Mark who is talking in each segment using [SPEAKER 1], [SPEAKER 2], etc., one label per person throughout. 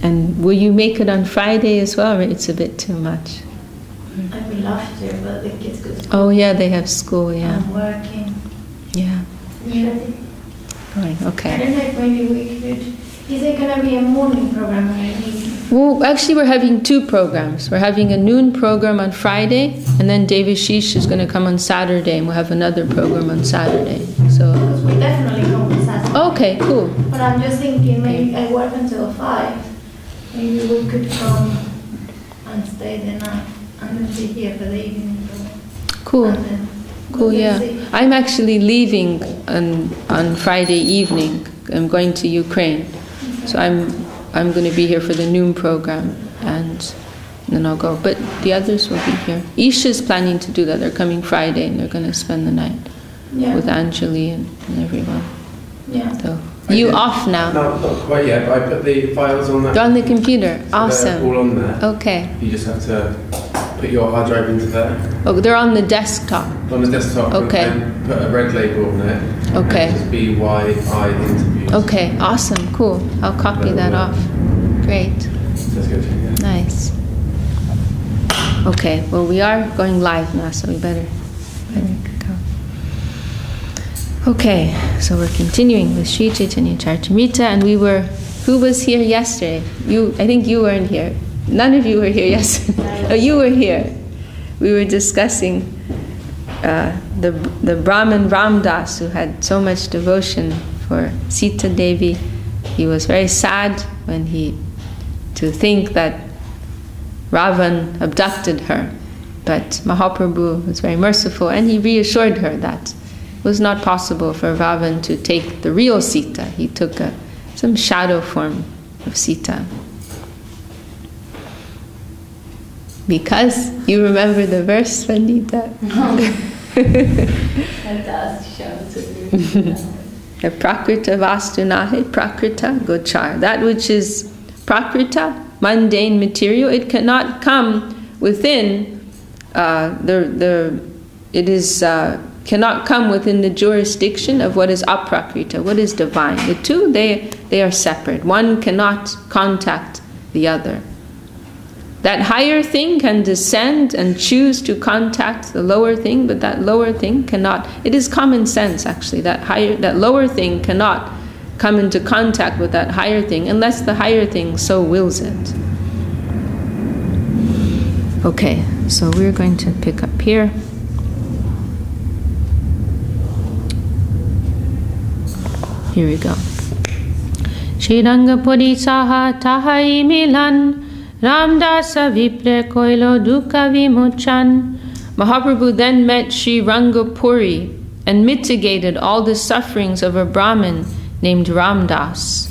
[SPEAKER 1] And will you make it on Friday as well, or it's a bit too much?
[SPEAKER 2] I would love to, but the kids go to school.
[SPEAKER 1] Oh yeah, they have school, yeah.
[SPEAKER 2] I'm working.
[SPEAKER 1] Yeah.
[SPEAKER 2] Right.
[SPEAKER 1] Okay.
[SPEAKER 2] I don't know if maybe we could... Is it going to be a morning program or an evening?
[SPEAKER 1] Well, actually we're having two programs. We're having a noon program on Friday, and then Devashish is going to come on Saturday, and we'll have another program on Saturday. So.
[SPEAKER 2] Because we definitely come on Saturday.
[SPEAKER 1] Okay, cool.
[SPEAKER 2] But I'm just thinking, maybe I work until 5. Maybe we could come and stay the night and then be here for the evening program.
[SPEAKER 1] Cool. Cool, yeah. I'm actually leaving on Friday evening. I'm going to Ukraine. So I'm going to be here for the noon program, and then I'll go. But the others will be here. Isha's planning to do that. They're coming Friday, and they're going to spend the night with Anjali and everyone.
[SPEAKER 2] Yeah.
[SPEAKER 1] So you off now?
[SPEAKER 3] No, not quite yet. But I put the files on that.
[SPEAKER 1] They're on the computer.
[SPEAKER 3] So
[SPEAKER 1] awesome.
[SPEAKER 3] they're all on there.
[SPEAKER 1] Okay.
[SPEAKER 3] You just have to put your hard drive into there.
[SPEAKER 1] Oh, they're on the desktop.
[SPEAKER 3] On the desktop.
[SPEAKER 1] Okay.
[SPEAKER 3] And put a red label on it.
[SPEAKER 1] Okay.
[SPEAKER 3] And just BYI interviews.
[SPEAKER 1] Okay, awesome, cool. I'll copy that off. Great.
[SPEAKER 3] That's good. Yeah.
[SPEAKER 1] Nice. Okay, well we are going live now, so we better go. Okay, so we're continuing with Sri Chaitanya Charitamrita, and who was here yesterday? I think you weren't here. None of you were here yesterday. Oh, you were here. We were discussing the Brahmin Ramdas, who had so much devotion for Sita Devi. He was very sad to think that Ravan abducted her. But Mahaprabhu was very merciful, and he reassured her that it was not possible for Ravan to take the real Sita. He took some shadow form of Sita. Because you remember the verse, Pandita? The Prakrita Vastunahe Prakrita Gochar. That which is Prakrita, mundane material, it cannot come within cannot come within the jurisdiction of what is aprakrita, what is divine. The two, they are separate. One cannot contact the other. That higher thing can descend and choose to contact the lower thing, but that lower thing cannot. It is common sense, actually. That lower thing cannot come into contact with that higher thing unless the higher thing so wills it. Okay, so we're going to pick up here. Here we go. Shriranga Puri Saha Tahai Milan Ramdasa Vipre Koilo Dukkha Vimochan. Mahaprabhu then met Sri Rangapuri and mitigated all the sufferings of a Brahmin named Ramdas.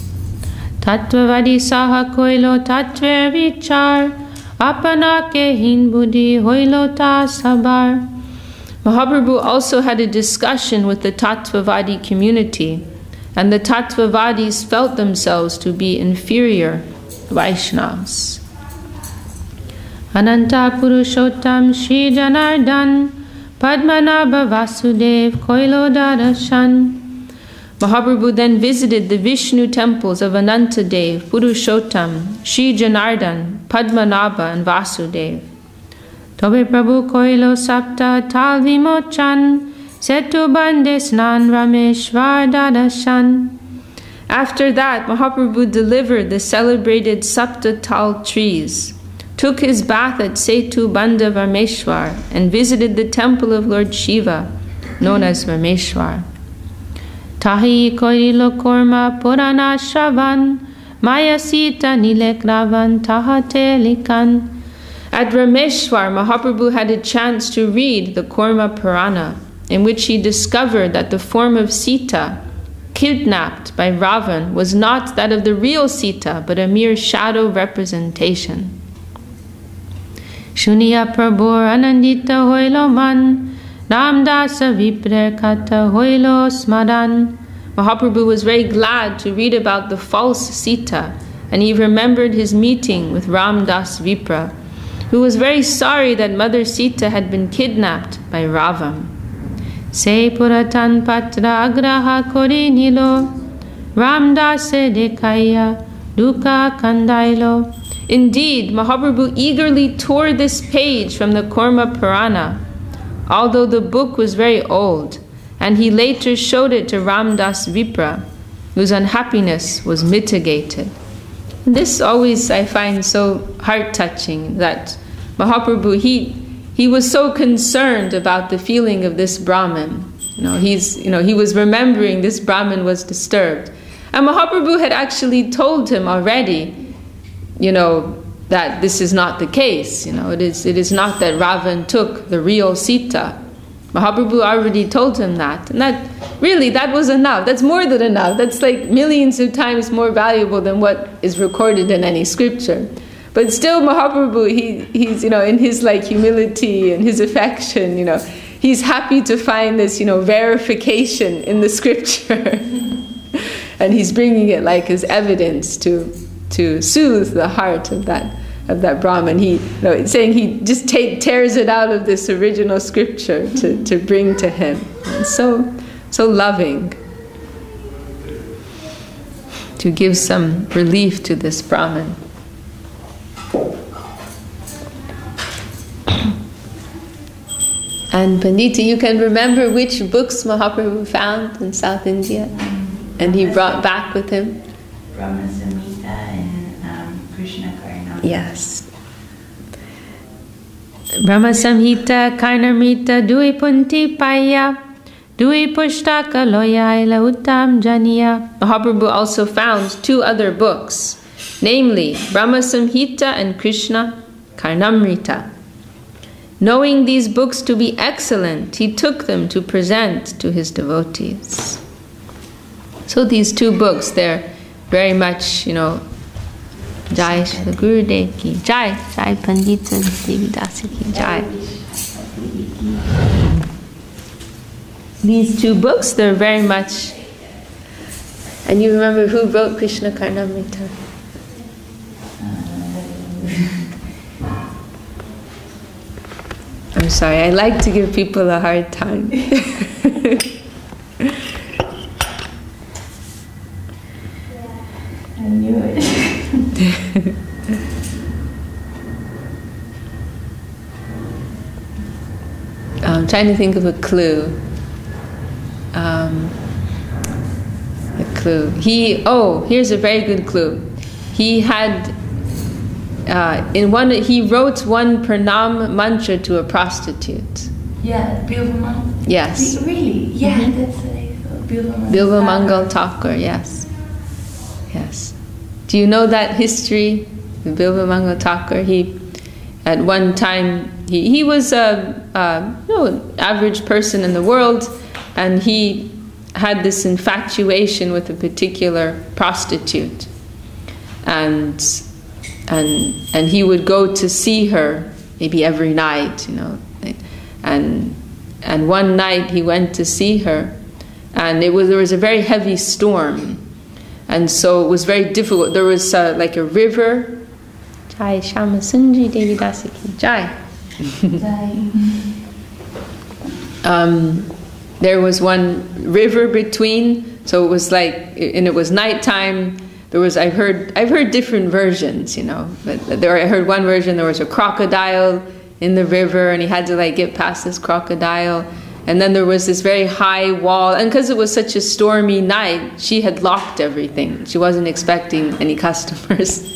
[SPEAKER 1] Tattvavadi Saha Koilo Tattve Vichar Apanake Hin Buddhi Hoilo Ta Sabar. Mahaprabhu also had a discussion with the Tattvavadi community, and the Tattvavadis felt themselves to be inferior Vaishnavas. Ananta Purushottam Shri Janardan Padmanabha Vasudev Koilo Darashan. Mahaprabhu then visited the Vishnu temples of Anantadev, Purushottam, Shri Janardan, Padmanabha and Vasudev. Tobe Prabhu Koilo Sapta Tal Vimochan Setu Bande Snan Rameshvar Darashan. After that, Mahaprabhu delivered the celebrated Sapta Tal trees, took his bath at Setu Banda Varmeshwar, and visited the temple of Lord Shiva, known as Varmeshwar. Tahi Koirilo Korma Purana Shravan, Maya Sita Nilek Ravan Tahate Likan. At Rameshwar, Mahaprabhu had a chance to read the Korma Purana, in which he discovered that the form of Sita, kidnapped by Ravan, was not that of the real Sita, but a mere shadow representation. Shuniya Prabhur Anandita Hoilo Man, Ramdasa Vipre Kata Hoilo Smaran. Mahaprabhu was very glad to read about the false Sita, and he remembered his meeting with Ramdas Vipra, who was very sorry that Mother Sita had been kidnapped by Ravan. Se Puratan Patra Agraha Kori Nilo, Ramdase Dekaya dukkha kandailo. Indeed, Mahaprabhu eagerly tore this page from the Kurma Purana, although the book was very old, and he later showed it to Ramdas Vipra, whose unhappiness was mitigated. This always I find so heart-touching, that Mahaprabhu, he was so concerned about the feeling of this Brahmin. He was remembering this Brahmin was disturbed. And Mahaprabhu had actually told him already, that this is not the case. It is not that Ravan took the real Sita. Mahaprabhu already told him that. And that was enough. That's more than enough. That's like millions of times more valuable than what is recorded in any scripture. But still Mahaprabhu, he's in his humility and his affection, he's happy to find this, verification in the scripture. And he's bringing it as evidence to soothe the heart of that Brahmin. It's saying he just tears it out of this original scripture to bring to him. And so loving to give some relief to this Brahmin. And Pandita, you can remember which books Mahaprabhu found in South India and he brought back with him?
[SPEAKER 4] Brahma Samhita and Krishna Karnamrita.
[SPEAKER 1] Yes. Brahma Samhita, Karnamrita, Dui Punti Paya, Dui Pushtaka Loyaila Uttam Janiya. Mahaprabhu also found 2 other books, namely Brahma Samhita and Krishna Karnamrita. Knowing these books to be excellent, he took them to present to his devotees. So these 2 books, they're very much, Jai Shri Gurudev ki Jai, Jai Pandita Devidasi ki Jai. These 2 books, they're very much, and you remember who wrote Krishna Karnamrita? I'm sorry, I like to give people a hard time.
[SPEAKER 4] I knew it.
[SPEAKER 1] I'm trying to think of a clue. Here's a very good clue. He had he wrote one pranam mantra to a prostitute.
[SPEAKER 4] Yeah, Bilvamangal.
[SPEAKER 1] Yes.
[SPEAKER 4] Really? Yeah, that's what I thought.
[SPEAKER 1] Bilvamangal Thakur, yes. Yes. Do you know that history? Bilvamangal Thakur, at one time, he was an average person in the world, and he had this infatuation with a particular prostitute. And he would go to see her maybe every night, and one night he went to see her, and there was a very heavy storm, and so it was very difficult. There was like a river. Jai Shama Sundri Devidasi ki Jai. There was one river between, so it was and it was nighttime. There was, I've heard different versions, but I heard one version, there was a crocodile in the river, and he had to get past this crocodile. And then there was this very high wall, and because it was such a stormy night, she had locked everything. She wasn't expecting any customers.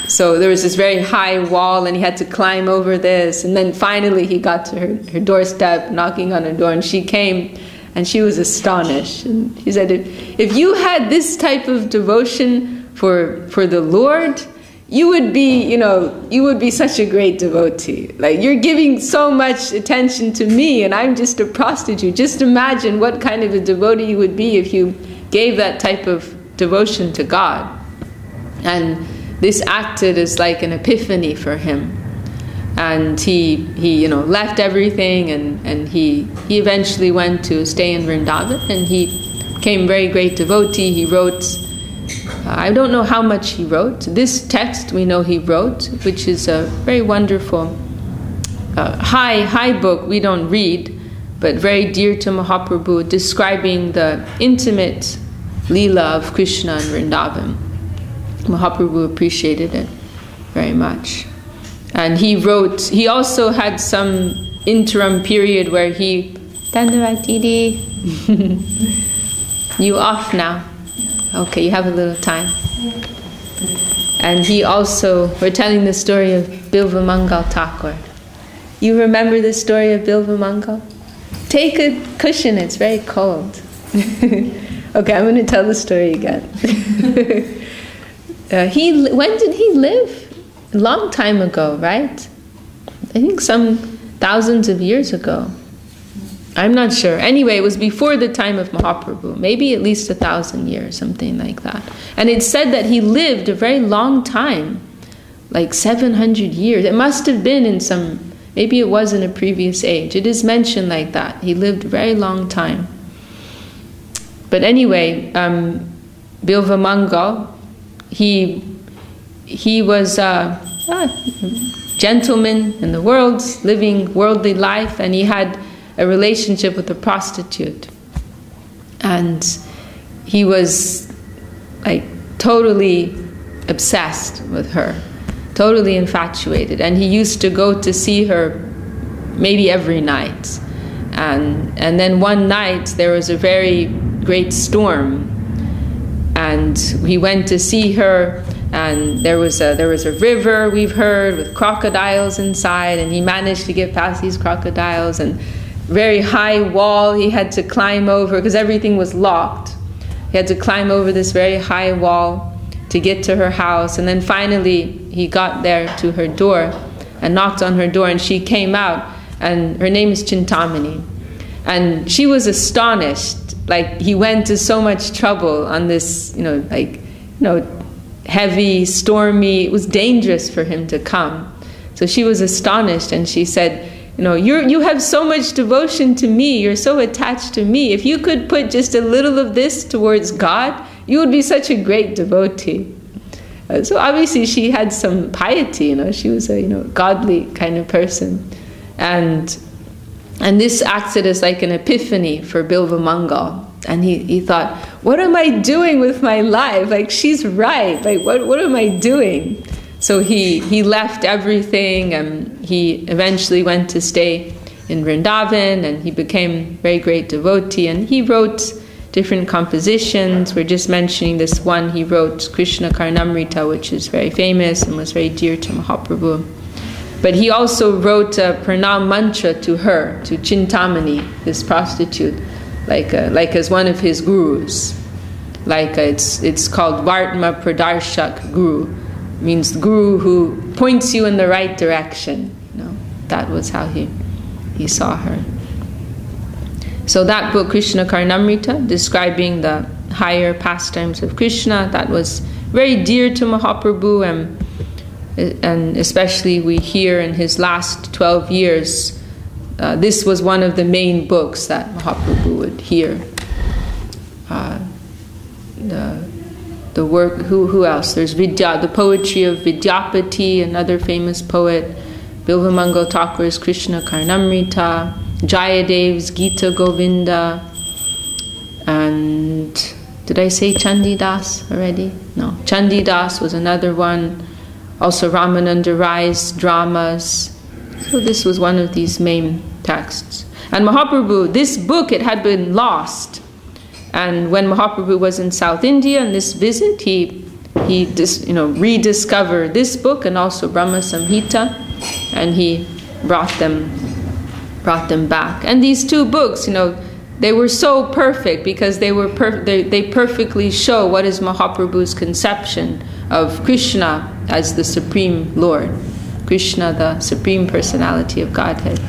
[SPEAKER 1] So there was this very high wall, and he had to climb over this. And then finally he got to her doorstep, knocking on her door, and she came. And she was astonished. And she said, if you had this type of devotion for the Lord, you would be such a great devotee. You're giving so much attention to me, and I'm just a prostitute. Just imagine what kind of a devotee you would be if you gave that type of devotion to God. And this acted as like an epiphany for him. And he left everything, and he eventually went to stay in Vrindavan, and he became a very great devotee. He wrote, I don't know how much he wrote. This text we know he wrote, which is a very wonderful, high book we don't read, but very dear to Mahaprabhu, describing the intimate Lila of Krishna in Vrindavan. Mahaprabhu appreciated it very much. And he also had some interim period where he, Dandavat Didi, you off now? Okay, you have a little time. And he also, we're telling the story of Bilvamangal Thakur. You remember the story of Bilvamangal? Take a cushion, it's very cold. Okay, I'm going to tell the story again. When did he live? A long time ago, right? I think some thousands of years ago. I'm not sure. Anyway, it was before the time of Mahaprabhu, maybe at least 1,000 years, something like that. And it's said that he lived a very long time, like 700 years. It must have been in some, maybe it was in a previous age. It is mentioned like that. He lived a very long time. But anyway, Bilvamangal, he was a gentleman in the world, living worldly life, and he had a relationship with a prostitute. And he was like totally obsessed with her, totally infatuated. And he used to go to see her maybe every night. And then one night there was a very great storm. And he went to see her, and there was a river, we've heard, with crocodiles inside, and he managed to get past these crocodiles, and very high wall he had to climb over because everything was locked. He had to climb over this very high wall to get to her house, and then finally he got there to her door and knocked on her door, and she came out, and her name is Chintamani. And she was astonished, like he went to so much trouble on this, heavy, stormy, it was dangerous for him to come. So she was astonished, and she said, you have so much devotion to me, you're so attached to me. If you could put just a little of this towards God, you would be such a great devotee. So obviously she had some piety, she was a godly kind of person. And this acted as like an epiphany for Bilvamangal. And he thought, what am I doing with my life? Like, she's right. Like, what am I doing? So he left everything, and he eventually went to stay in Vrindavan, and he became a very great devotee. And he wrote different compositions. We're just mentioning this one. He wrote Krishna Karnamrita, which is very famous and was very dear to Mahaprabhu. But he also wrote a pranam mantra to her, to Chintamani, this prostitute, like as one of his gurus. It's called Vartma Pradarshak Guru, means the guru who points you in the right direction. That was how he saw her. So that book, Krishna Karnamrita, describing the higher pastimes of Krishna, that was very dear to Mahaprabhu, and especially we hear in his last 12 years, this was one of the main books that Mahaprabhu would hear. The work, who else? There's Vidya, the poetry of Vidyapati, another famous poet, Bilvamangal Thakur's Krishna Karnamrita, Jayadev's Gita Govinda, and did I say Chandidas already? No, Chandidas was another one. Also Ramananda Rai's dramas. So this was one of these main texts. And Mahaprabhu, this book, it had been lost. And when Mahaprabhu was in South India on this visit, he rediscovered this book and also Brahma Samhita, and he brought them back. And these two books, they were so perfect because they perfectly show what is Mahaprabhu's conception of Krishna as the Supreme Lord, Krishna, the Supreme Personality of Godhead.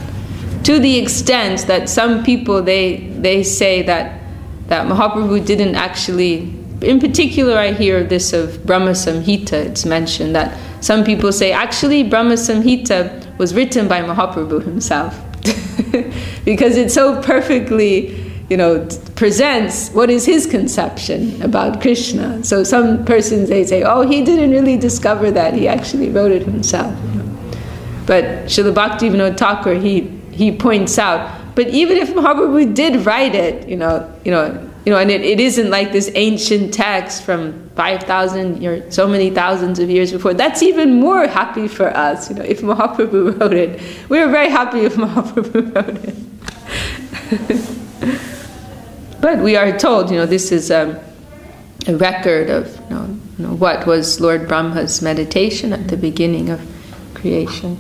[SPEAKER 1] To the extent that some people, they say that Mahaprabhu didn't actually, in particular I hear this of Brahma Samhita, it's mentioned that some people say actually Brahma Samhita was written by Mahaprabhu himself because it so perfectly presents what is his conception about Krishna. So some persons, they say, oh, he didn't really discover that, he actually wrote it himself. But Srila Bhaktivinoda Thakur, he points out, but even if Mahaprabhu did write it, and it isn't like this ancient text from 5,000 or so many thousands of years before. That's even more happy for us, if Mahaprabhu wrote it. We were very happy if Mahaprabhu wrote it. But we are told, this is a record of what was Lord Brahma's meditation at the beginning of creation.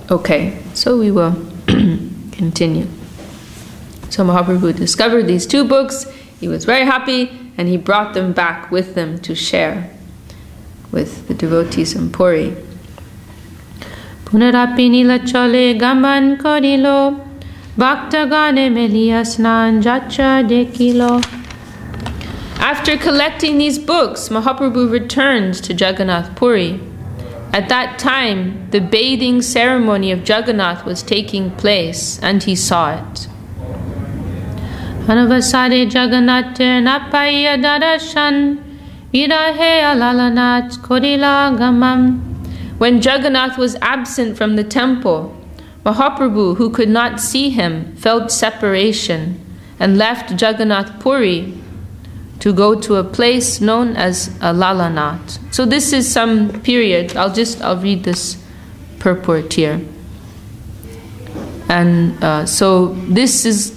[SPEAKER 1] Okay, so we will continue. So Mahaprabhu discovered these two books, he was very happy, and he brought them back with them to share with the devotees in Puri. Punarapi nila chole gaman korilo, bhakta gane meliya snan jacha dekilo. After collecting these books, Mahaprabhu returned to Jagannath Puri. At that time, the bathing ceremony of Jagannath was taking place, and he saw it. Anavasare Jagannath napaya darashan virahe alalanat korila gamam. When Jagannath was absent from the temple, Mahaprabhu, who could not see him, felt separation and left Jagannath Puri to go to a place known as Alalanat. So this is some period. I'll read this purport here. And so this is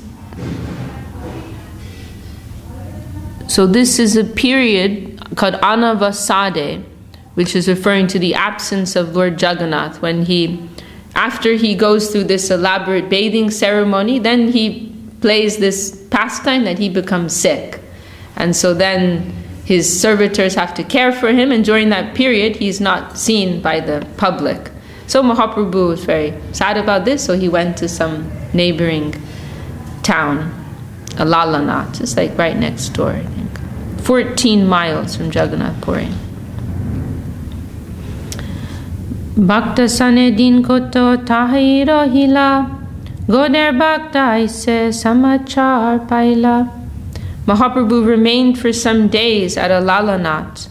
[SPEAKER 1] a period called Anavasade, which is referring to the absence of Lord Jagannath. After he goes through this elaborate bathing ceremony, then he plays this pastime that he becomes sick. And so then his servitors have to care for him, and during that period he's not seen by the public. So Mahaprabhu was very sad about this, so he went to some neighboring town, Alalanat, just like right next door, I think. 14 miles from Jagannath Puri. Bhakta sane din koto tahi rohila, goder bhakta aise samachar paila. Mahaprabhu remained for some days at Alalanat.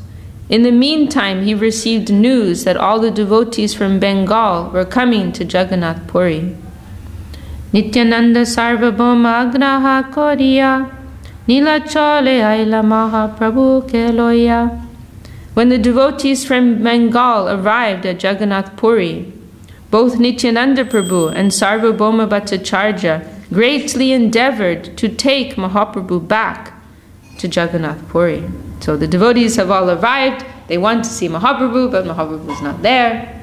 [SPEAKER 1] In the meantime, he received news that all the devotees from Bengal were coming to Jagannath Puri. Nityananda Sarvabhauma Agraha Koriya, Nila Chole Aila Mahaprabhu Keloya. When the devotees from Bengal arrived at Jagannath Puri, both Nityananda Prabhu and Sarvabhauma Bhattacharya greatly endeavored to take Mahaprabhu back to Jagannath Puri. So the devotees have all arrived, they want to see Mahaprabhu, but Mahaprabhu is not there.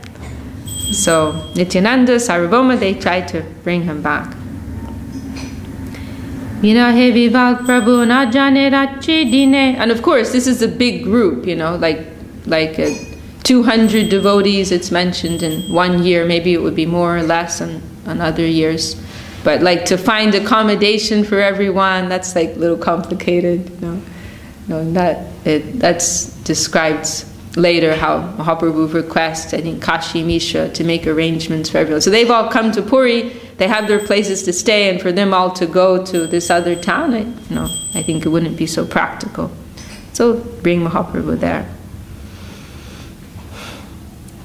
[SPEAKER 1] So Nityananda, Sarvabhauma, they tried to bring him back. And of course, this is a big group, like 200 devotees, it's mentioned in 1 year. Maybe it would be more or less on other years. But like to find accommodation for everyone, that's like a little complicated, that's described later how Mahaprabhu requests, I think, Kashi Mishra to make arrangements for everyone. So they've all come to Puri, they have their places to stay, and for them all to go to this other town, I think it wouldn't be so practical. So bring Mahaprabhu there.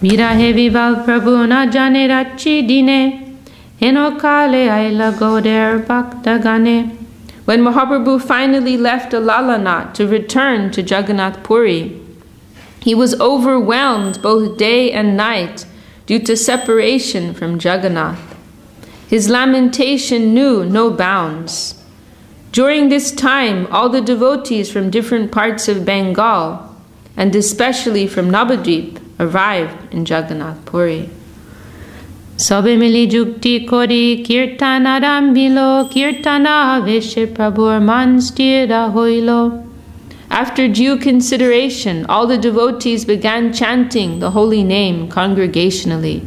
[SPEAKER 1] Virahe Vival Prabhu na jane rachi dine, enokale aila goder bhakta gane. When Mahaprabhu finally left Alalanat to return to Jagannath Puri, he was overwhelmed both day and night due to separation from Jagannath. His lamentation knew no bounds. During this time, all the devotees from different parts of Bengal, and especially from Navadvip, arrived in Jagannath Puri. Sabe mili jukti kori kirtana rambilo, kirtana veshe prabhur manstira hoilo. After due consideration, all the devotees began chanting the holy name congregationally.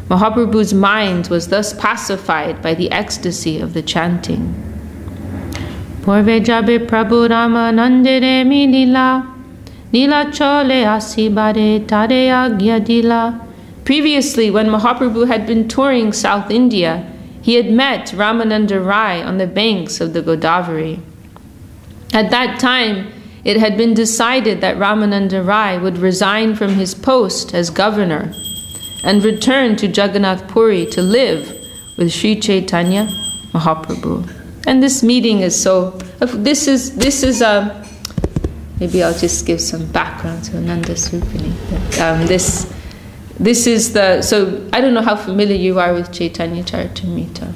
[SPEAKER 1] Mahaprabhu's mind was thus pacified by the ecstasy of the chanting. Porve jabe Prabhu Rama nandere mi Lila, Lila chole asibare tare agya dila. Previously, when Mahaprabhu had been touring South India, he had met Ramananda Rai on the banks of the Godavari. At that time, it had been decided that Ramananda Rai would resign from his post as governor and return to Jagannath Puri to live with Sri Chaitanya Mahaprabhu. And this meeting is so, this is maybe I'll just give some background to Ananda Surupini. This is so I don't know how familiar you are with Chaitanya Charitamrita.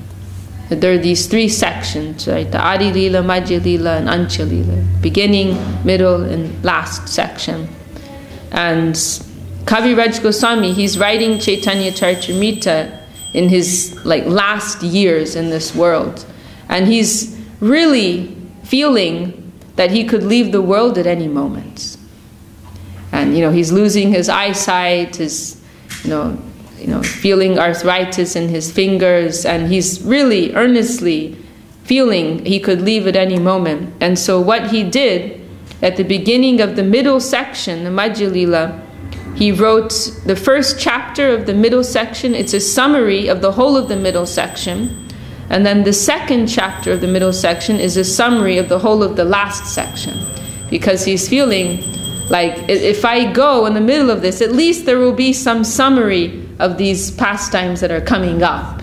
[SPEAKER 1] There are these three sections, right? The Adi Lila, Madhya Lila, and Ancha Lila. Beginning, middle, and last section. And Kaviraj Goswami, he's writing Chaitanya Charitamrita in his last years in this world. And he's really feeling that he could leave the world at any moment. And he's losing his eyesight, his feeling arthritis in his fingers, and he's really earnestly feeling he could leave at any moment. And so what he did at the beginning of the middle section, the Madhya Lila, he wrote the first chapter of the middle section. It's a summary of the whole of the middle section. And then the second chapter of the middle section is a summary of the whole of the last section. Because he's feeling like, if I go in the middle of this, at least there will be some summary of these pastimes that are coming up.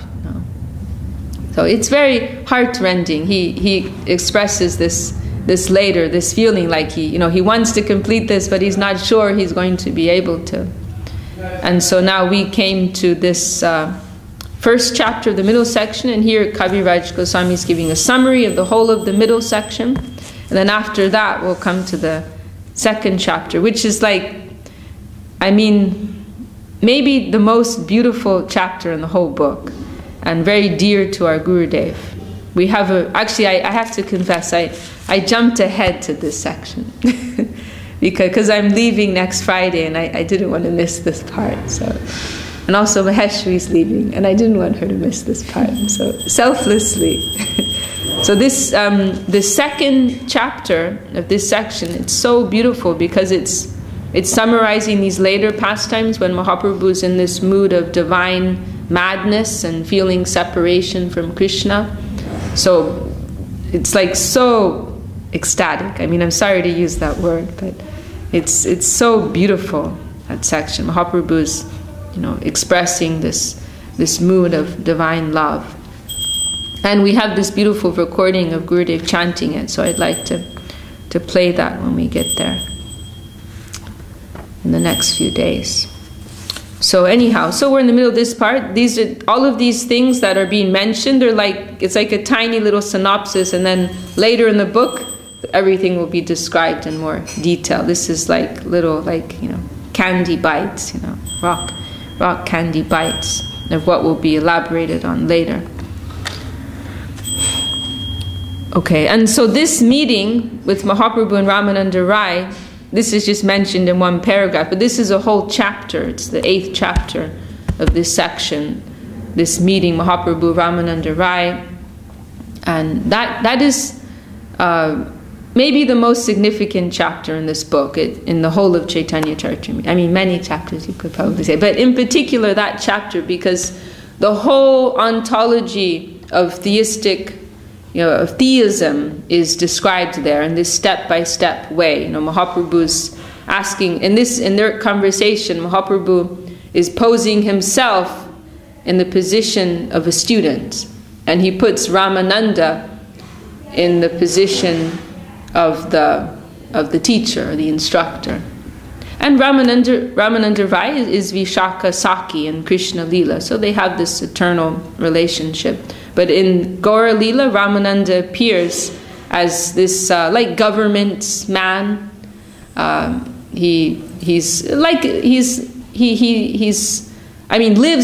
[SPEAKER 1] So it's very heart-rending. He expresses this later, this feeling like he wants to complete this, but he's not sure he's going to be able to. And so now we came to this first chapter of the middle section, and here Kaviraj Goswami is giving a summary of the whole of the middle section. And then after that, we'll come to the second chapter, which is maybe the most beautiful chapter in the whole book, and very dear to our Gurudev. We have actually, I have to confess, I jumped ahead to this section because I'm leaving next Friday, and I didn't want to miss this part. So, and also Maheshwari's leaving, and I didn't want her to miss this part. So selflessly. So this, the second chapter of this section, it's so beautiful because it's summarizing these later pastimes when Mahaprabhu's in this mood of divine madness and feeling separation from Krishna. So it's so ecstatic. I mean, I'm sorry to use that word, but it's so beautiful, that section. Mahaprabhu's, expressing this mood of divine love. And we have this beautiful recording of Gurudev chanting it, so I'd like to play that when we get there in the next few days. So anyhow, so we're in the middle of this part. These are all of these things that are being mentioned. It's like a tiny little synopsis, and then later in the book, everything will be described in more detail. This is like little, candy bites, rock candy bites of what will be elaborated on later. Okay, and so this meeting with Mahaprabhu and Ramananda Rai, this is just mentioned in one paragraph, but this is a whole chapter. It's the 8th chapter of this section, this meeting, Mahaprabhu, Ramananda Rai. And that is maybe the most significant chapter in this book, in the whole of Chaitanya Charitamrita. I mean, many chapters you could probably say, but in particular that chapter, because the whole ontology of theistic of theism is described there in this step-by-step way. Mahaprabhu's asking, in their conversation, Mahaprabhu is posing himself in the position of a student, and he puts Ramananda in the position of the teacher, the instructor. And Ramananda Rai is Vishakha Saki in Krishna Lila, so they have this eternal relationship. But in Gaura Lila, Ramananda appears as this government man. He's lives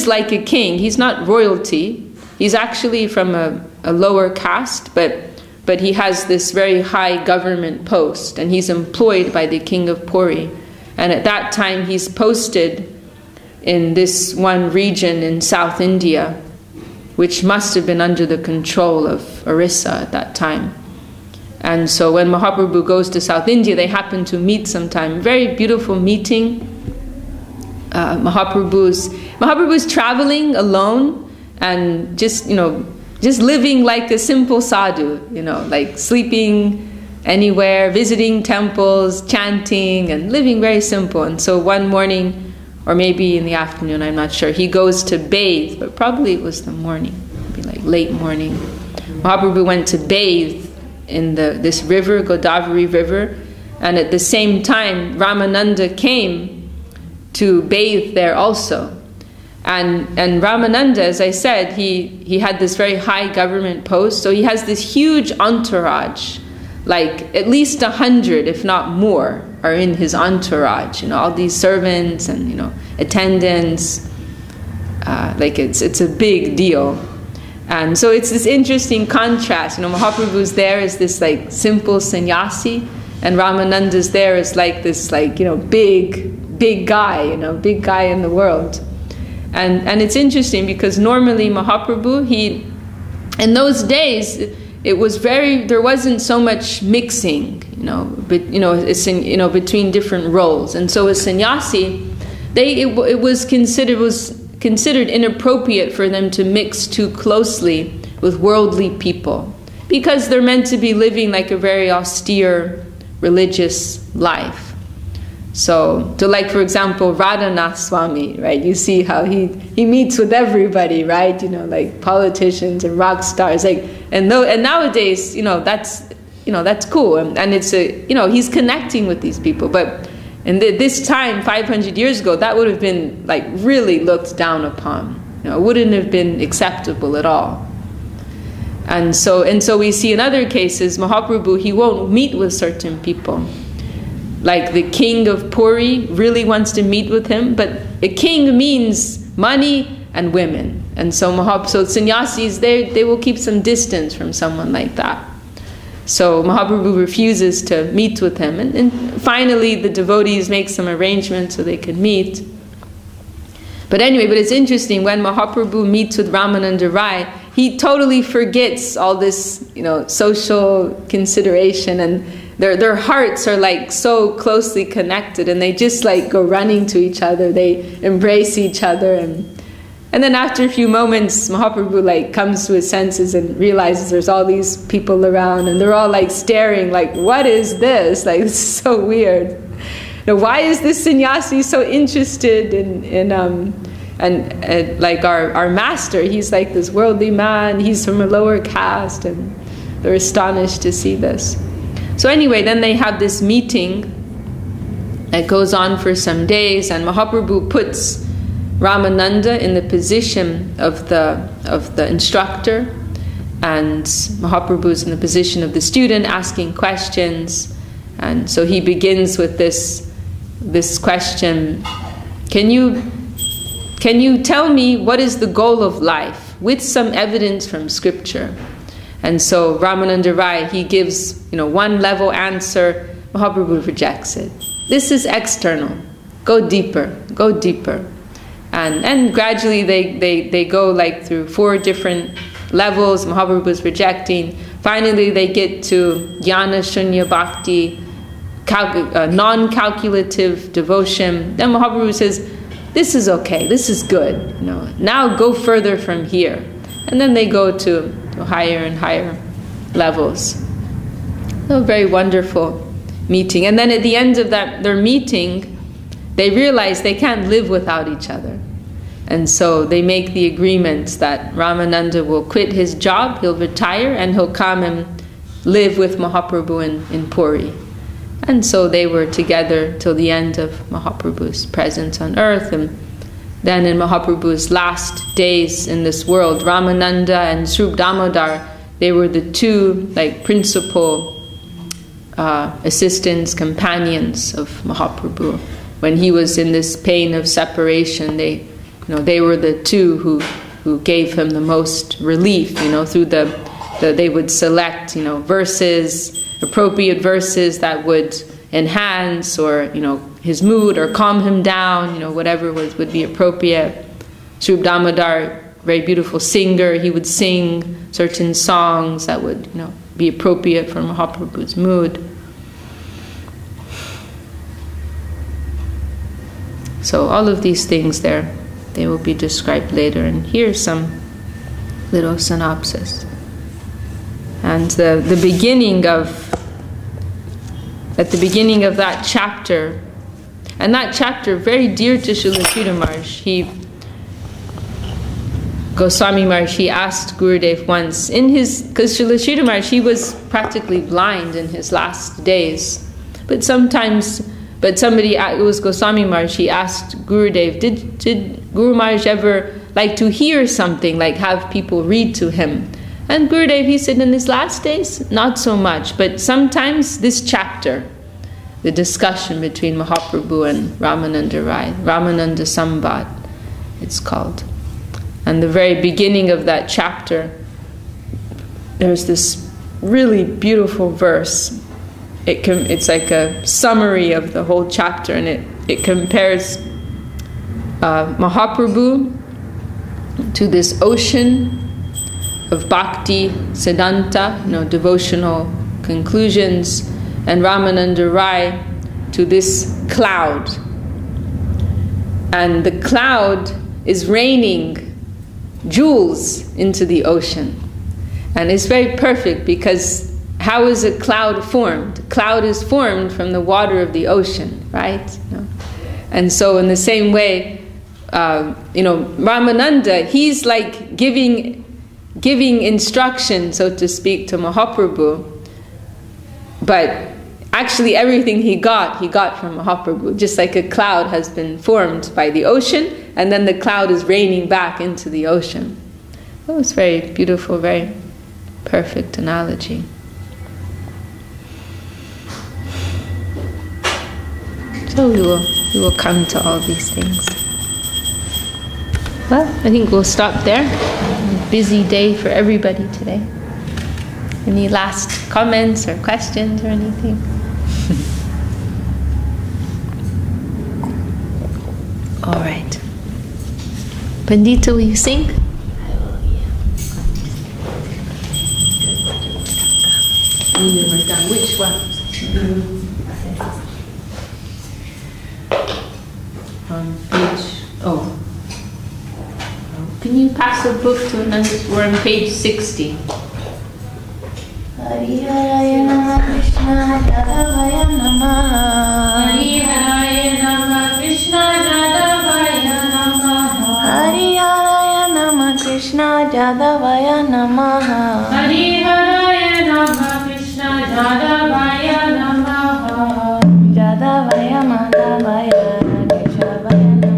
[SPEAKER 1] like a king. He's not royalty. He's actually from a lower caste, but he has this very high government post, and he's employed by the king of Puri. And at that time, he's posted in this one region in South India, which must have been under the control of Orissa at that time. And so when Mahaprabhu goes to South India, they happen to meet sometime. Very beautiful meeting. Mahaprabhu's traveling alone and just living like a simple sadhu, like sleeping anywhere, visiting temples, chanting, and living very simple. And so one morning, or maybe in the afternoon, I'm not sure, he goes to bathe, but probably it was the morning, maybe like late morning. Mahaprabhu went to bathe in this river, Godavari River, and at the same time Ramananda came to bathe there also. And Ramananda, as I said, he had this very high government post, so he has this huge entourage, like at least 100, if not more, are in his entourage. You know, all these servants and, you know, attendants. Like it's a big deal. And so it's this interesting contrast. You know, Mahaprabhu's there as this like simple sannyasi, and Ramananda's there as like this, like, you know, big guy, you know, big guy in the world. And it's interesting because normally Mahaprabhu, in those days, it was there wasn't so much mixing, between different roles. And so as sannyasi, it was considered inappropriate for them to mix too closely with worldly people, because they're meant to be living like a very austere religious life. So like, for example, Radhanath Swami, right? You see how he meets with everybody, right? You know, like politicians and rock stars, like, and nowadays, that's cool, and it's he's connecting with these people. But in this time, 500 years ago, that would have been like really looked down upon. You know, it wouldn't have been acceptable at all. And so we see in other cases, Mahaprabhu, he won't meet with certain people. Like the king of Puri really wants to meet with him, but a king means money and women. And so sannyasis, they will keep some distance from someone like that. So Mahaprabhu refuses to meet with him. And finally the devotees make some arrangements so they can meet. But anyway, it's interesting, when Mahaprabhu meets with Ramananda Rai, he totally forgets all this, social consideration, and their hearts are like so closely connected, and they just like go running to each other. They embrace each other, and then after a few moments, Mahaprabhu like comes to his senses and realizes there's all these people around, and they're all like staring, like, what is this? Like, this is so weird. Now, why is this sannyasi so interested in like our master? He's like this worldly man. He's from a lower caste, and they're astonished to see this. So anyway, then they have this meeting that goes on for some days, and Mahaprabhu puts Ramananda in the position of the instructor, and Mahaprabhu's in the position of the student asking questions. And so he begins with this question: Can you tell me what is the goal of life with some evidence from scripture? And so Ramananda Rai, he gives one level answer. Mahaprabhu rejects it. This is external. Go deeper. Go deeper. And gradually they go like through 4 different levels. Mahaprabhu is rejecting. Finally they get to Jnana Shunya Bhakti, non-calculative devotion. Then Mahaprabhu says, this is okay, this is good. Now go further from here. And then they go to higher and higher levels. So a very wonderful meeting. And then at the end of their meeting, they realize they can't live without each other. And so they make the agreement that Ramananda will quit his job, he'll retire, and he'll come and live with Mahaprabhu in Puri. And so they were together till the end of Mahaprabhu's presence on earth. And then in Mahaprabhu's last days in this world, Ramananda and Sriyukta Damodar, they were the 2 principal assistants, companions of Mahaprabhu. When he was in this pain of separation, they were the 2 who gave him the most relief. Through they would select verses, appropriate verses that would enhance or his mood or calm him down, whatever would be appropriate. Sriyukta Damodar, very beautiful singer, he would sing certain songs that would be appropriate for Mahaprabhu's mood. So all of these things they will be described later, and here's some little synopsis. And the beginning of that chapter, and that chapter very dear to Srila Sridhar Maharaj, Goswami Maharaj asked Gurudev once, because Srila Sridhar Maharaj, he was practically blind in his last days. But somebody, it was Goswami Maharaj, he asked Gurudev, did Guru Maharaj ever like to hear something, like have people read to him? And Gurudev, he said, in his last days, not so much, but sometimes this chapter, the discussion between Mahaprabhu and Ramananda Rai, Ramananda Samvad, it's called. And the very beginning of that chapter, there's this really beautiful verse. It's like a summary of the whole chapter, and it compares Mahaprabhu to this ocean of bhakti, siddhanta, devotional conclusions, and Ramananda Rai to this cloud. And the cloud is raining jewels into the ocean. And it's very perfect, because how is a cloud formed? A cloud is formed from the water of the ocean, right? And so in the same way, Ramananda, he's like giving instruction, so to speak, to Mahaprabhu, but actually everything he got from Mahaprabhu, just like a cloud has been formed by the ocean, and then the cloud is raining back into the ocean. That was very beautiful, very perfect analogy. So we will come to all these things. Well, I think we'll stop there. Busy day for everybody today. Any last comments or questions or anything? All right. Pandita, will you sing? Which one? On page. Can you pass the book to another? We're on page 60.
[SPEAKER 4] Hari Haraya Nama Krishna Jadavaya Namaha. Hari Haraya Nama Krishna Jadavaya Namaha. Hari Haraya Nama Krishna Jadavaya Namaha. Hari Haraya Nama Krishna Jadavaya Namaha. Jadavaya Madhavaya Keshavaya Namaha.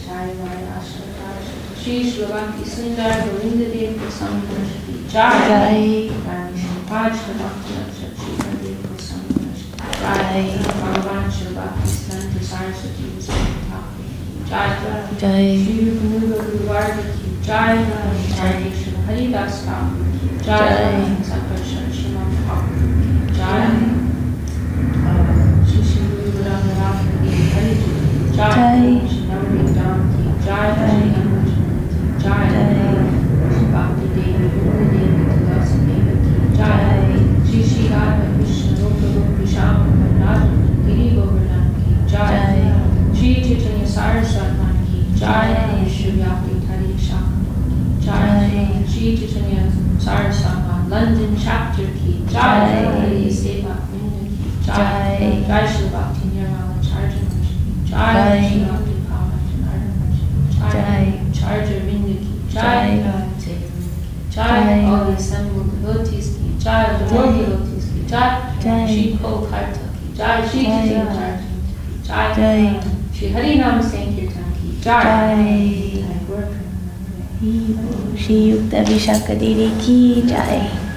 [SPEAKER 1] Jai Shri Bhakti Sundar Govinda Dev Prasanna Ki Jai Raj Bhakti Shri Dev Prasanna Jai Bhagavan Shri Bhakti Santa Saraswati Jai Shri Guru Varga Ki Jai Shri Haridas Thakur Jai Sankar Shriman Thakur Jai Shri Guru Ramakrishna Hari Jai Shri Navadip Dham Ki Jai Jai Bhakti Devi Guru Devi Tulasi Devi Ki Jai Shri Radha Krishna Rupa Vishakha Devidasi Giri Govardhan Ki Jai Ch.Ch Saraswati Ki Jai Sriyukta Vishakha Devidasi Jai Ch.Ch Saraswati London Chapter Ki Jai Seva Vinda Ki Jai Jai Shri Bhakti Nirmala Charja Jai Shri Bhakti Jai Charger Vinda Ki Jai Jai all the assembled devotees Ki Jai the world devotees Ki Jai Shri Karta Ki Jai Shri Charja Jai Shri Harinam Sankirtan Ki Jai
[SPEAKER 4] Sriyukta Vishakha Devidasi ki Jai.